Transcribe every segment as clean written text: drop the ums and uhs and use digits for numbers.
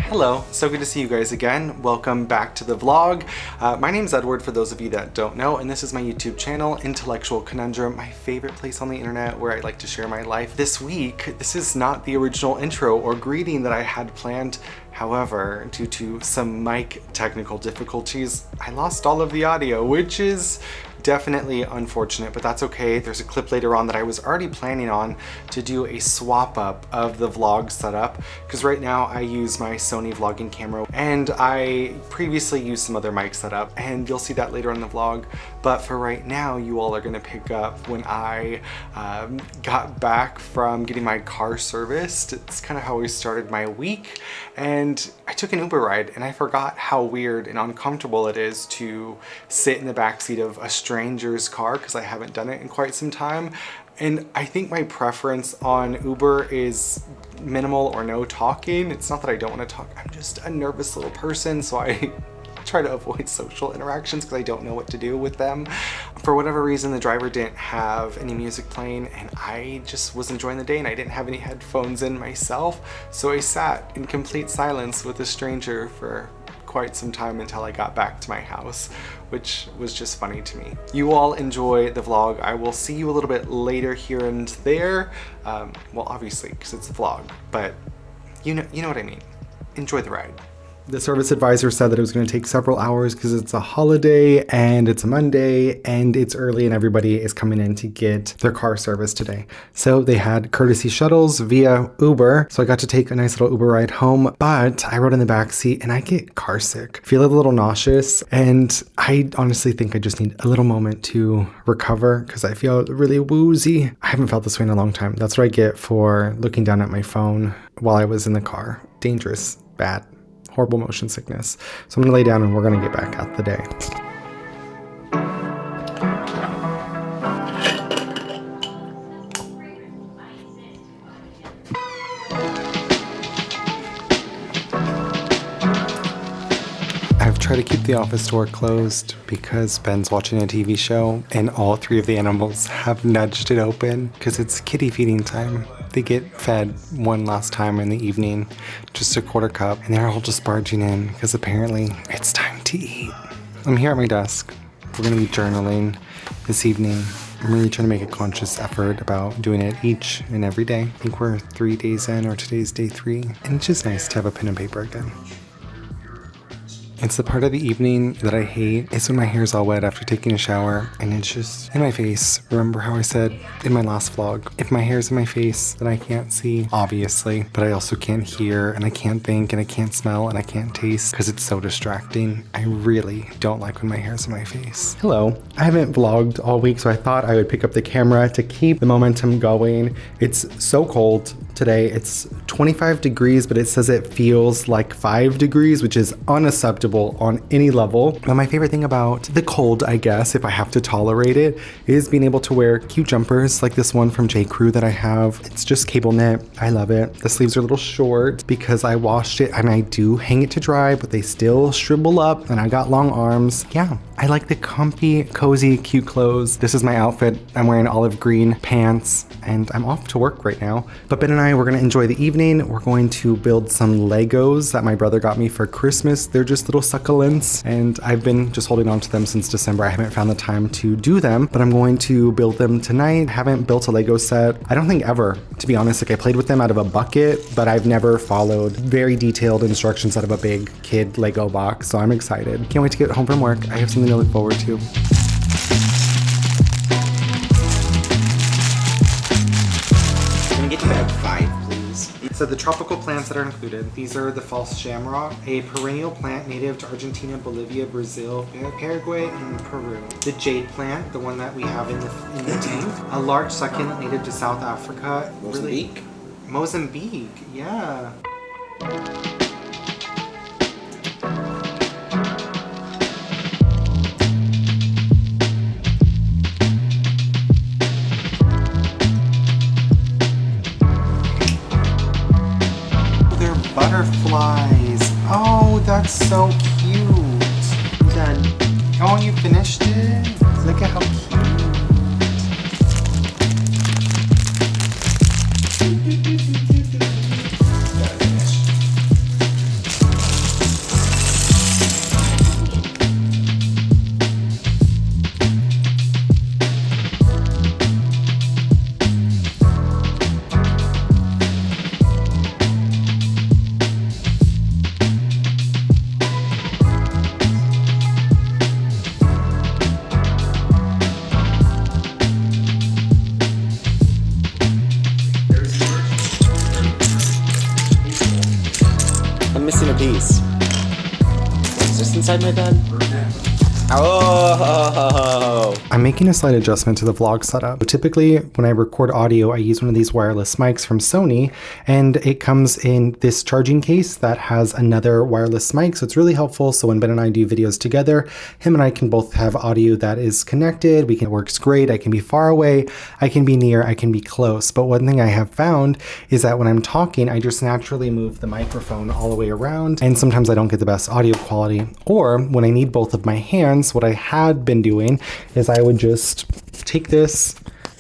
Hello, so good to see you guys again. Welcome back to the vlog. My name's Edward, for those of you that don't know, and this is my YouTube channel, Intellectual Conundrum, my favorite place on the internet where I like to share my life. This week, this is not the original intro or greeting that I had planned. However, due to some mic technical difficulties, I lost all of the audio, which is definitely unfortunate, but that's okay. There's a clip later on that I was already planning on to do a swap up of the vlog setup, because right now I use my Sony vlogging camera and I previously used some other mic setup, and you'll see that later in the vlog. But for right now, you all are gonna pick up when I got back from getting my car serviced. It's kind of how we started my week, and I took an Uber ride and I forgot how weird and uncomfortable it is to sit in the backseat of a stranger's car, because I haven't done it in quite some time. And I think my preference on Uber is minimal or no talking. It's not that I don't want to talk, I'm just a nervous little person, so I try to avoid social interactions because I don't know what to do with them. For whatever reason, the driver didn't have any music playing, and I just was enjoying the day and I didn't have any headphones in myself, so I sat in complete silence with a stranger for quite some time until I got back to my house, which was just funny to me. You all enjoy the vlog. I will see you a little bit later here and there. Well, obviously, because it's a vlog, but you know what I mean. Enjoy the ride. The service advisor said that it was going to take several hours because it's a holiday and it's a Monday and it's early and everybody is coming in to get their car serviced today. So they had courtesy shuttles via Uber. So I got to take a nice little Uber ride home, but I rode in the back seat and I get car sick, feel a little nauseous, and I honestly think I just need a little moment to recover because I feel really woozy. I haven't felt this way in a long time. That's what I get for looking down at my phone while I was in the car. Dangerous, bad. Horrible motion sickness. So I'm gonna lay down and we're gonna get back at the day. I've tried to keep the office door closed because Ben's watching a TV show and all three of the animals have nudged it open because it's kitty feeding time. They get fed one last time in the evening, just a quarter cup, and they're all just barging in because apparently it's time to eat. I'm here at my desk. We're gonna be journaling this evening. I'm really trying to make a conscious effort about doing it each and every day. I think we're 3 days in, or today's day 3, and it's just nice to have a pen and paper again. It's the part of the evening that I hate. It's when my hair's all wet after taking a shower and it's just in my face. Remember how I said in my last vlog, if my hair's in my face, then I can't see, obviously, but I also can't hear and I can't think and I can't smell and I can't taste because it's so distracting. I really don't like when my hair's in my face. Hello, I haven't vlogged all week, so I thought I would pick up the camera to keep the momentum going. It's so cold today. It's 25 degrees, but it says it feels like 5 degrees, which is unacceptable on any level. But my favorite thing about the cold, I guess, if I have to tolerate it, is being able to wear cute jumpers like this one from J. Crew that I have. It's just cable knit. I love it. The sleeves are a little short because I washed it and I do hang it to dry, but they still shrivel up and I got long arms. Yeah, I like the comfy, cozy, cute clothes. This is my outfit. I'm wearing olive green pants and I'm off to work right now. But Ben and I, we're gonna enjoy the evening. We're going to build some Legos that my brother got me for Christmas. They're just little succulents and I've been just holding on to them since December. I haven't found the time to do them, but I'm going to build them tonight. I haven't built a Lego set, I don't think ever, to be honest. Like, I played with them out of a bucket, but I've never followed very detailed instructions out of a big kid Lego box, so I'm excited. Can't wait to get home from work. I have something to look forward to. Can we get to bag 5, please? So the tropical plants that are included, these are the false shamrock, a perennial plant native to Argentina, Bolivia, Brazil, Paraguay, and Peru. The jade plant, the one that we have in the tank. A large succulent native to South Africa. Mozambique? Mozambique, yeah. Butterflies. Oh, that's so cute. I'm done. Oh, you finished it? Look at how cute. missing a piece. Is this inside my bed? Oh! I'm making a slight adjustment to the vlog setup. Typically, when I record audio, I use one of these wireless mics from Sony, and it comes in this charging case that has another wireless mic, so it's really helpful. So when Ben and I do videos together, him and I can both have audio that is connected. It works great. I can be far away, I can be near, I can be close. But one thing I have found is that when I'm talking, I just naturally move the microphone all the way around, and sometimes I don't get the best audio quality. Or when I need both of my hands, what I had been doing is I would just take this,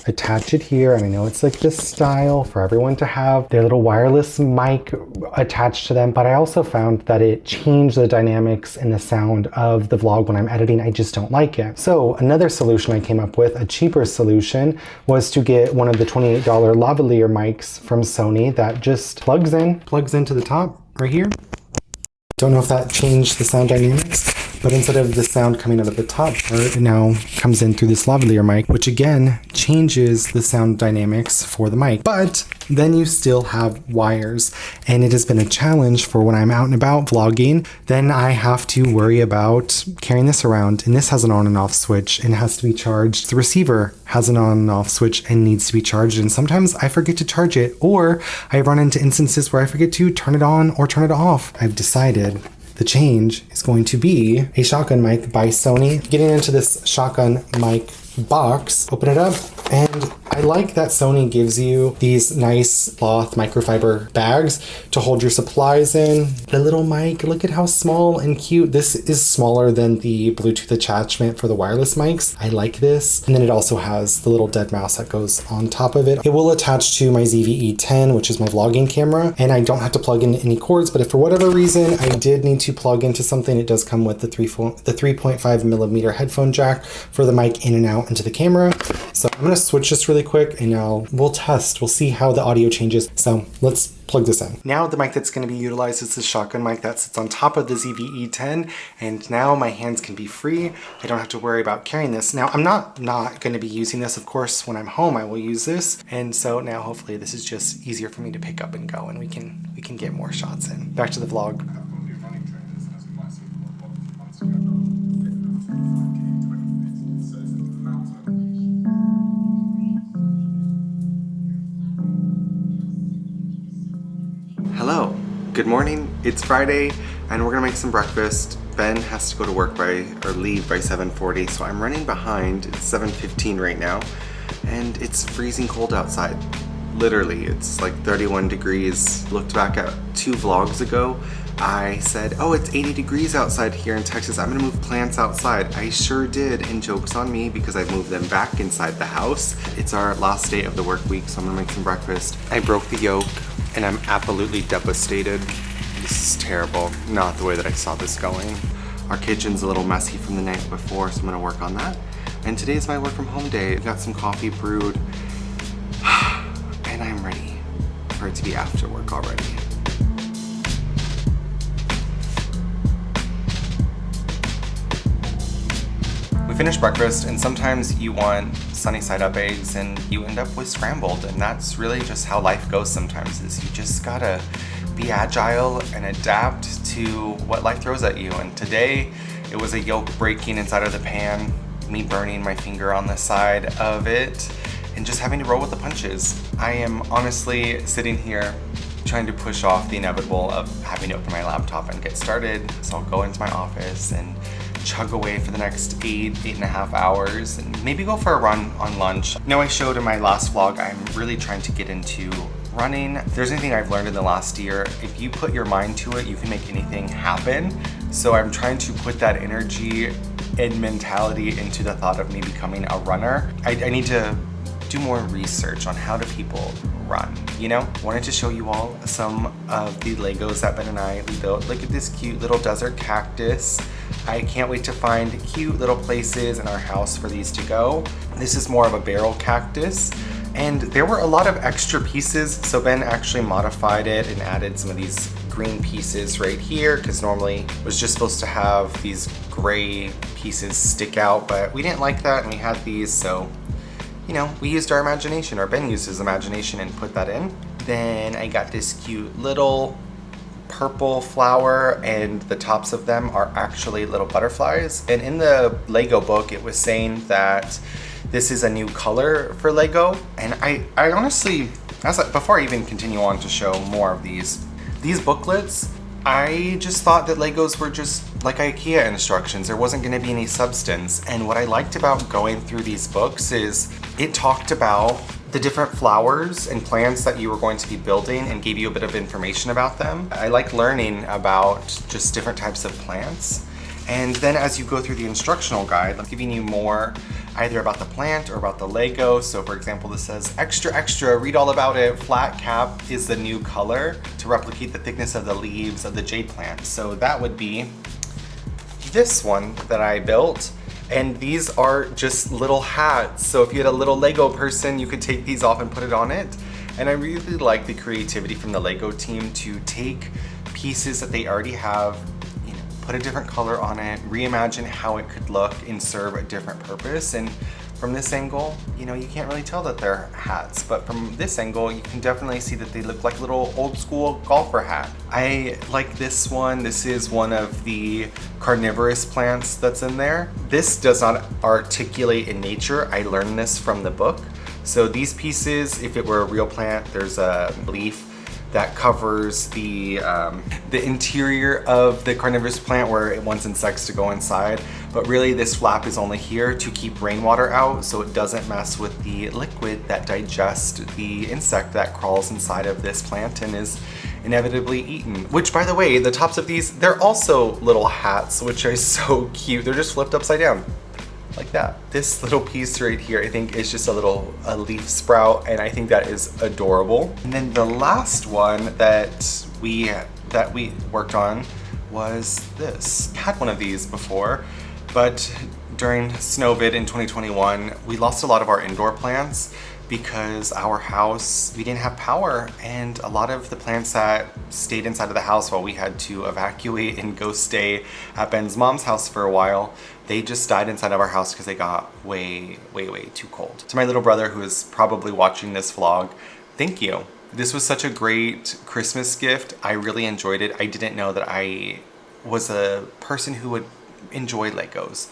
attach it here, and I know it's like this style for everyone to have their little wireless mic attached to them, but I also found that it changed the dynamics and the sound of the vlog when I'm editing. I just don't like it. So another solution I came up with, a cheaper solution, was to get one of the $28 lavalier mics from Sony that just plugs into the top right here. Don't know if that changed the sound dynamics, but instead of the sound coming out of the top part, it now comes in through this lavalier mic, which again changes the sound dynamics for the mic. But then you still have wires, and it has been a challenge for when I'm out and about vlogging. Then I have to worry about carrying this around, and this has an on and off switch and has to be charged. The receiver has an on and off switch and needs to be charged, and sometimes I forget to charge it, or I run into instances where I forget to turn it on or turn it off. I've decided the change is going to be a shotgun mic by Sony. Getting into this shotgun mic box, open it up, and I like that Sony gives you these nice cloth microfiber bags to hold your supplies in. The little mic, look at how small and cute. This is smaller than the Bluetooth attachment for the wireless mics. I like this. And then it also has the little dead mouse that goes on top of it. It will attach to my ZV-E1, which is my vlogging camera, and I don't have to plug in any cords, but if for whatever reason I did need to plug into something, it does come with the 3.5 millimeter headphone jack for the mic in and out into the camera. So I'm gonna switch this really quick, and we'll test. We'll see how the audio changes. So let's plug this in. Now the mic that's going to be utilized is the shotgun mic that sits on top of the ZV-E1, and now my hands can be free. I don't have to worry about carrying this. Now I'm not going to be using this, of course. When I'm home I will use this, and so now hopefully this is just easier for me to pick up and go, and we can get more shots in. Back to the vlog. Hello, good morning. It's Friday and we're gonna make some breakfast. Ben has to go to work leave by 7:40, so I'm running behind. It's 7:15 right now, and it's freezing cold outside. Literally, it's like 31 degrees. Looked back at 2 vlogs ago. I said, oh, it's 80 degrees outside here in Texas. I'm gonna move plants outside. I sure did, and joke's on me because I moved them back inside the house. It's our last day of the work week, so I'm gonna make some breakfast. I broke the yolk, and I'm absolutely devastated. This is terrible. Not the way that I saw this going. Our kitchen's a little messy from the night before, so I'm gonna work on that. And today's my work from home day. I've got some coffee brewed, and I'm ready for it to be after work already. We finished breakfast, and sometimes you want sunny side up eggs and you end up with scrambled, and that's really just how life goes sometimes. Is you just gotta be agile and adapt to what life throws at you. And today it was a yolk breaking inside of the pan, me burning my finger on the side of it, and just having to roll with the punches. I am honestly sitting here trying to push off the inevitable of having to open my laptop and get started. So I'll go into my office and chug away for the next 8.5 hours, and maybe go for a run on lunch. Now, I showed in my last vlog, I'm really trying to get into running. If there's anything I've learned in the last year, if you put your mind to it, you can make anything happen. So I'm trying to put that energy and mentality into the thought of me becoming a runner. I need to do more research on how do people run, you know? Wanted to show you all some of the Legos that Ben and I built. Look at this cute little desert cactus. I can't wait to find cute little places in our house for these to go. This is more of a barrel cactus, and there were a lot of extra pieces, so Ben actually modified it and added some of these green pieces right here, because normally it was just supposed to have these gray pieces stick out, but we didn't like that and we had these, so you know, we used our imagination, or Ben used his imagination and put that in. Then I got this cute little purple flower, and the tops of them are actually little butterflies. And in the Lego book, it was saying that this is a new color for Lego. And I honestly, before I even continue on to show more of these booklets, I just thought that Legos were just like IKEA instructions. There wasn't going to be any substance. And what I liked about going through these books is it talked about the different flowers and plants that you were going to be building and gave you a bit of information about them. I like learning about just different types of plants. And then as you go through the instructional guide, I'm giving you more either about the plant or about the Lego. So for example, this says, extra, extra, read all about it. Flat cap is the new color to replicate the thickness of the leaves of the jade plant. So that would be this one that I built. And these are just little hats. So if you had a little Lego person, you could take these off and put it on it. And I really like the creativity from the Lego team to take pieces that they already have, put a different color on it, reimagine how it could look and serve a different purpose. And from this angle, you can't really tell that they're hats, but from this angle, you can definitely see that they look like little old school golfer hat. I like this one. This is one of the carnivorous plants that's in there. This does not articulate in nature. I learned this from the book. So these pieces, if it were a real plant, there's a leaf that covers the interior of the carnivorous plant where it wants insects to go inside. But really this flap is only here to keep rainwater out so it doesn't mess with the liquid that digests the insect that crawls inside of this plant and is inevitably eaten. Which, by the way, the tops of these, they're also little hats, which are so cute. They're just flipped upside down. Like that. This little piece right here, I think is just a leaf sprout, and I think that is adorable. And then the last one that we worked on was this. I had one of these before, but during Snowvid in 2021, we lost a lot of our indoor plants because our house, we didn't have power, and a lot of the plants that stayed inside of the house while we had to evacuate and go stay at Ben's mom's house for a while, they just died inside of our house because they got way, way, way too cold. To my little brother, who is probably watching this vlog, thank you. This was such a great Christmas gift. I really enjoyed it. I didn't know that I was a person who would enjoy Legos.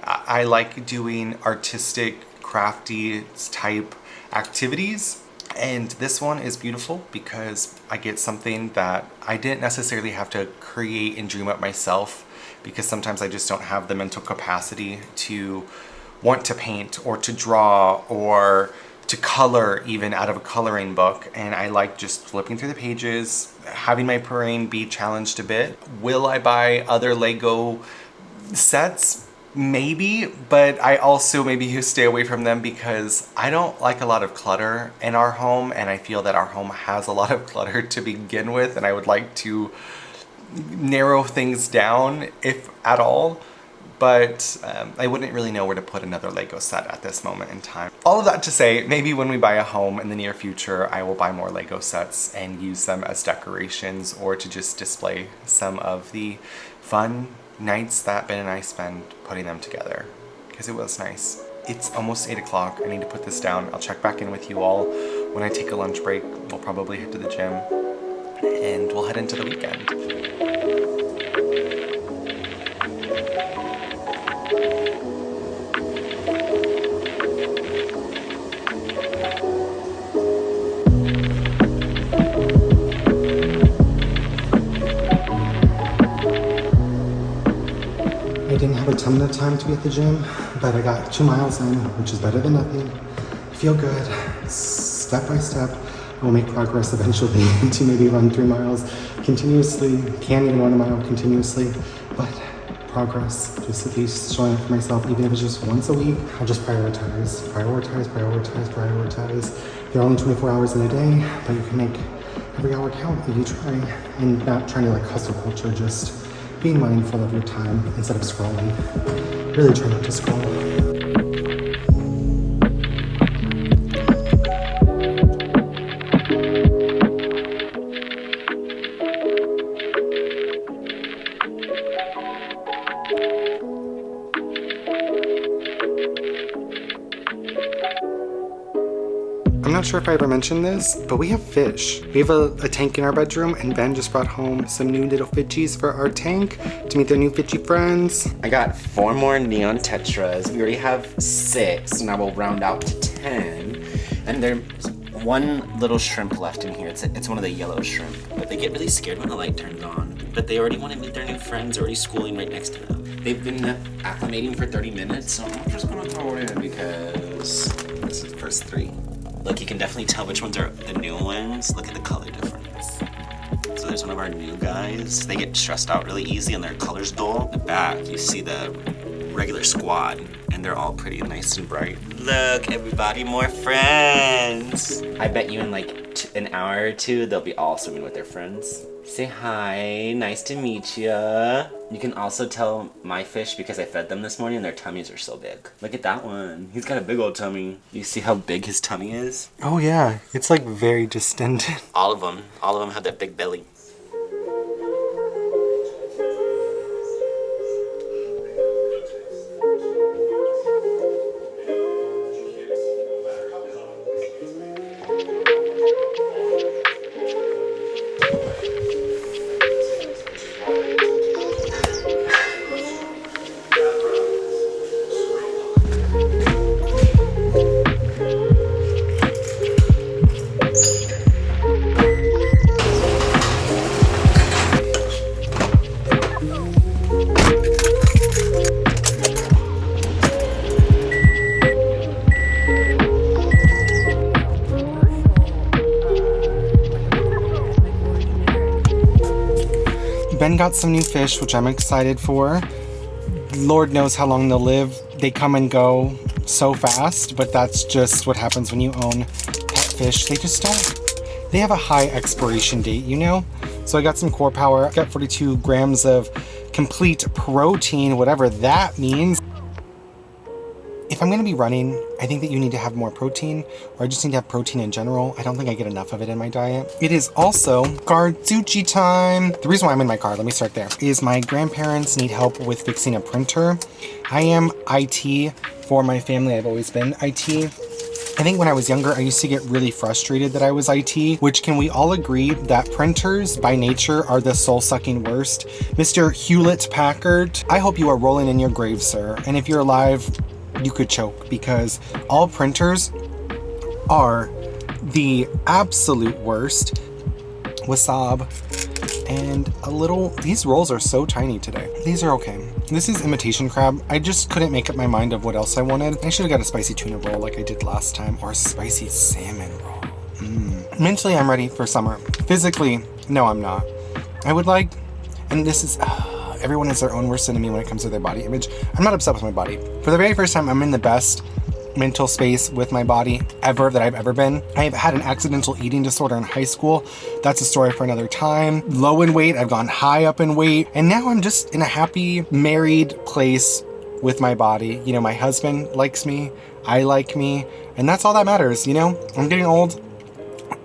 I like doing artistic, crafty type activities, and this one is beautiful because I get something that I didn't necessarily have to create and dream up myself, because sometimes I just don't have the mental capacity to want to paint or to draw or to color even out of a coloring book. And I like just flipping through the pages, having my brain be challenged a bit. Will I buy other Lego sets? Maybe, but I also maybe stay away from them because I don't like a lot of clutter in our home, and I feel that our home has a lot of clutter to begin with, and I would like to narrow things down if at all, but I wouldn't really know where to put another Lego set at this moment in time. All of that to say, maybe when we buy a home in the near future, I will buy more Lego sets and use them as decorations or to just display some of the fun nights that Ben and I spend putting them together, because it was nice. It's almost 8 o'clock. I need to put this down. I'll check back in with you all when I take a lunch break. We'll probably head to the gym and we'll head into the weekend. I didn't have a ton of time to be at the gym, but I got 2 miles in, which is better than nothing. I feel good. Step by step, I will make progress eventually to maybe run 3 miles continuously. Can't even run a mile continuously, but progress, just at least showing up for myself, even if it's just once a week. I'll just prioritize. There are only 24 hours in a day, but you can make every hour count if you try, and not trying to like hustle culture, just being mindful of your time instead of scrolling. Really try not to scroll. I'm not sure if I ever mentioned this, but we have fish. We have a tank in our bedroom, and Ben just brought home some new little fishies for our tank to meet their new fishy friends. I got 4 more neon tetras. We already have 6, so now we'll round out to 10. And there's one little shrimp left in here. It's one of the yellow shrimp, but they get really scared when the light turns on. But they already want to meet their new friends, already schooling right next to them. They've been acclimating for 30 minutes, so I'm just gonna throw it in because this is the first 3. Look, you can definitely tell which ones are the new ones. Look at the color difference. So there's one of our new guys. They get stressed out really easy and their color's dull. The back, you see the regular squad, and they're all pretty nice and bright. Look, everybody, more friends. I bet you in like an hour or 2, they'll be all swimming with their friends. Say hi, nice to meet ya. You can also tell my fish because I fed them this morning and their tummies are so big. Look at that one. He's got a big old tummy. You see how big his tummy is? Oh yeah, it's like very distended. All of them have that big belly. Ben got some new fish, which I'm excited for. Lord knows how long they'll live. They come and go so fast, but that's just what happens when you own pet fish. They just don't, they have a high expiration date, you know? So I got some core power, got 42 grams of complete protein, whatever that means. If I'm gonna be running, I think that you need to have more protein, or I just need to have protein in general. I don't think I get enough of it in my diet. It is also Garzucci time. The reason why I'm in my car, let me start there, is my grandparents need help with fixing a printer. I am IT for my family. I've always been IT. I think when I was younger, I used to get really frustrated that I was IT, which can we all agree that printers by nature are the soul-sucking worst? Mr. Hewlett Packard, I hope you are rolling in your grave, sir. And if you're alive, you could choke, because all printers are the absolute worst. Wasab. And a little, these rolls are so tiny today. These are okay. This is imitation crab. I just couldn't make up my mind of what else I wanted. I should have got a spicy tuna roll like I did last time, or a spicy salmon roll. Mentally, I'm ready for summer. Physically, no, I'm not. I would like, and this is, everyone has their own worst enemy when it comes to their body image. I'm not upset with my body. For the very first time, I'm in the best mental space with my body ever that I've ever been. I've had an accidental eating disorder in high school. That's a story for another time. Low in weight, I've gone high up in weight, and now I'm just in a happy, married place with my body. You know, my husband likes me, I like me, and that's all that matters, you know? I'm getting old,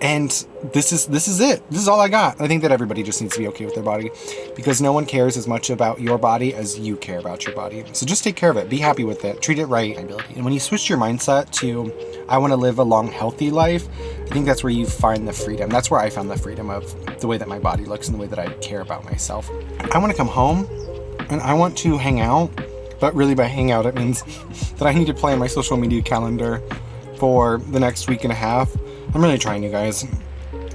and this is it. This is all I got. I think that everybody just needs to be okay with their body, because no one cares as much about your body as you care about your body. So just take care of it. Be happy with it. Treat it right. And when you switch your mindset to, I want to live a long, healthy life, I think that's where you find the freedom. That's where I found the freedom of the way that my body looks and the way that I care about myself. I want to come home and I want to hang out, but really by hang out, it means that I need to plan my social media calendar for the next week and a half. I'm really trying, you guys.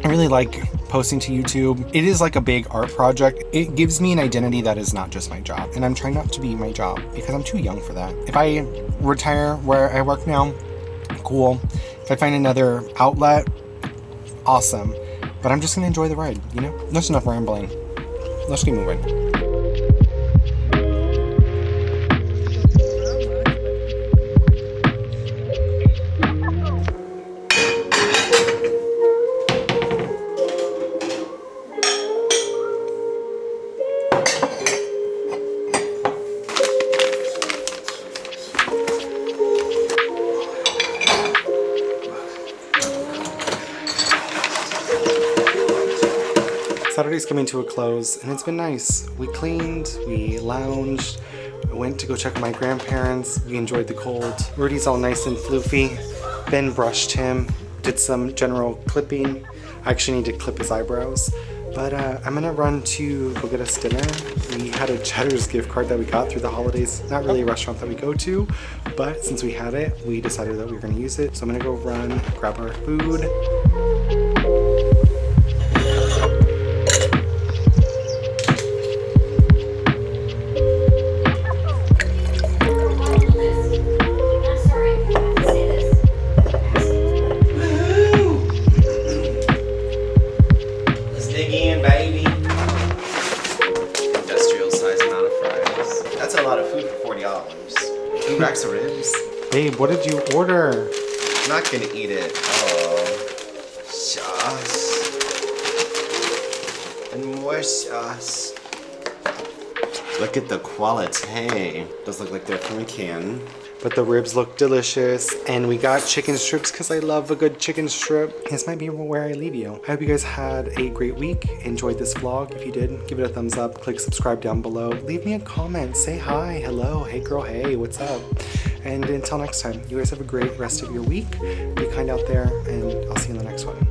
I really like posting to YouTube. It is like a big art project. It gives me an identity that is not just my job, and I'm trying not to be my job because I'm too young for that. If I retire where I work now, cool. If I find another outlet, awesome. But I'm just gonna enjoy the ride, you know? That's enough rambling. Let's get moving. Saturday's coming to a close, and it's been nice. We cleaned, we lounged, I went to go check on my grandparents, we enjoyed the cold. Rudy's all nice and floofy. Ben brushed him. did some general clipping. I actually need to clip his eyebrows. But I'm gonna run to go get us dinner. We had a Cheddar's gift card that we got through the holidays. Not really a restaurant that we go to, but since we had it, we decided that we were gonna use it. So I'm gonna go run, grab our food. $2 racks of ribs. Babe, what did you order? I'm not gonna eat it. Oh, sauce. And more sauce. Look at the quality. Those look like they're from a can. But the ribs look delicious, and we got chicken strips because I love a good chicken strip. This might be where I leave you. I hope you guys had a great week, enjoyed this vlog. If you did, give it a thumbs up, click subscribe down below. Leave me a comment, say hi, hello, hey girl, hey, what's up? And until next time, you guys have a great rest of your week. Be kind out there, and I'll see you in the next one.